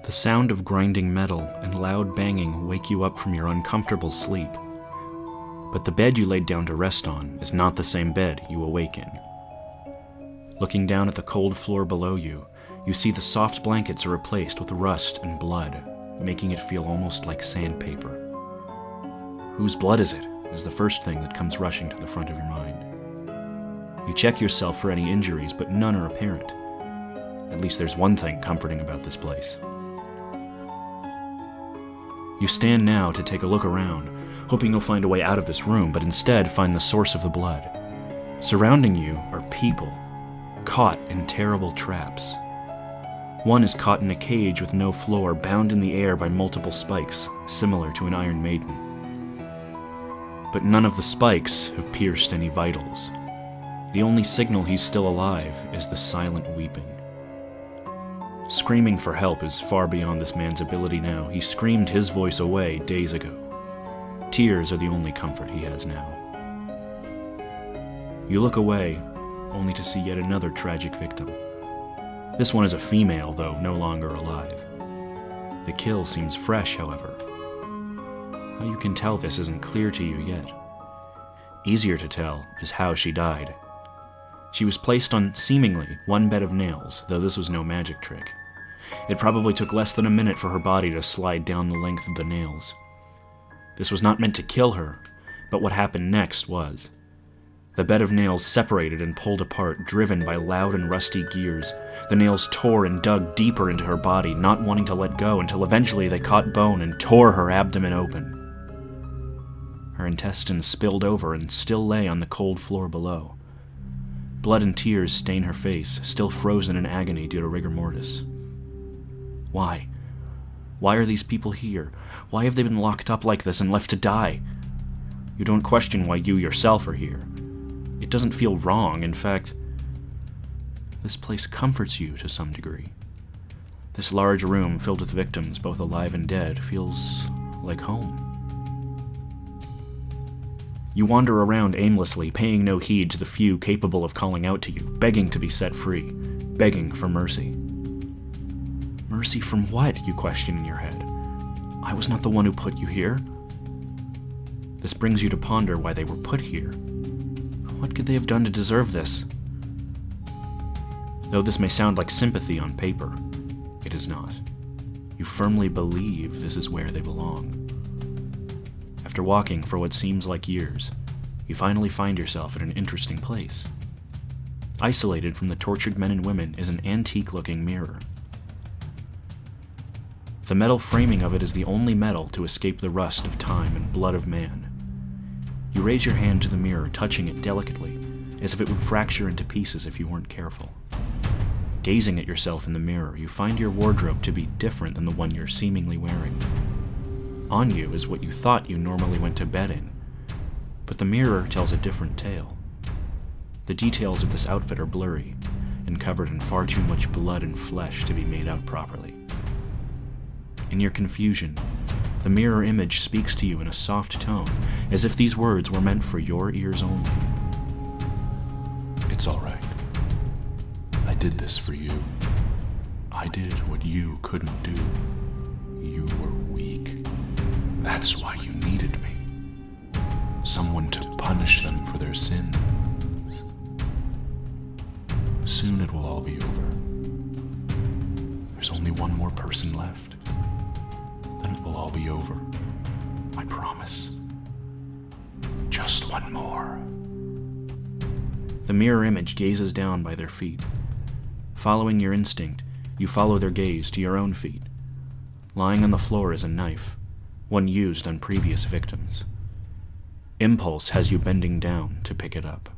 The sound of grinding metal and loud banging wake you up from your uncomfortable sleep. But the bed you laid down to rest on is not the same bed you awake in. Looking down at the cold floor below you, you see the soft blankets are replaced with rust and blood, making it feel almost like sandpaper. Whose blood is it? Is the first thing that comes rushing to the front of your mind. You check yourself for any injuries, but none are apparent. At least there's one thing comforting about this place. You stand now to take a look around, hoping you'll find a way out of this room, but instead find the source of the blood. Surrounding you are people, caught in terrible traps. One is caught in a cage with no floor, bound in the air by multiple spikes, similar to an Iron Maiden. But none of the spikes have pierced any vitals. The only signal he's still alive is the silent weeping. Screaming for help is far beyond this man's ability now. He screamed his voice away days ago. Tears are the only comfort he has now. You look away, only to see yet another tragic victim. This one is a female, though no longer alive. The kill seems fresh, however. How you can tell this isn't clear to you yet. Easier to tell is how she died. She was placed on, seemingly, one bed of nails, though this was no magic trick. It probably took less than a minute for her body to slide down the length of the nails. This was not meant to kill her, but what happened next was. The bed of nails separated and pulled apart, driven by loud and rusty gears. The nails tore and dug deeper into her body, not wanting to let go, until eventually they caught bone and tore her abdomen open. Her intestines spilled over and still lay on the cold floor below. Blood and tears stain her face, still frozen in agony due to rigor mortis. Why? Why are these people here? Why have they been locked up like this and left to die? You don't question why you yourself are here. It doesn't feel wrong. In fact, this place comforts you to some degree. This large room filled with victims, both alive and dead, feels like home. You wander around aimlessly, paying no heed to the few capable of calling out to you, begging to be set free, begging for mercy. Mercy from what, you question in your head? I was not the one who put you here. This brings you to ponder why they were put here. What could they have done to deserve this? Though this may sound like sympathy on paper, it is not. You firmly believe this is where they belong. After walking for what seems like years, you finally find yourself at an interesting place. Isolated from the tortured men and women is an antique-looking mirror. The metal framing of it is the only metal to escape the rust of time and blood of man. You raise your hand to the mirror, touching it delicately, as if it would fracture into pieces if you weren't careful. Gazing at yourself in the mirror, you find your wardrobe to be different than the one you're seemingly wearing. On you is what you thought you normally went to bed in, but the mirror tells a different tale. The details of this outfit are blurry, and covered in far too much blood and flesh to be made out properly. In your confusion, the mirror image speaks to you in a soft tone, as if these words were meant for your ears only. It's all right. I did this for you. I did what you couldn't do. You were weak. That's why you needed me. Someone to punish them for their sins. Soon it will all be over. There's only one more person left. Then it will all be over. I promise. Just one more. The mirror image gazes down by their feet. Following your instinct, you follow their gaze to your own feet. Lying on the floor is a knife, one used on previous victims. Impulse has you bending down to pick it up.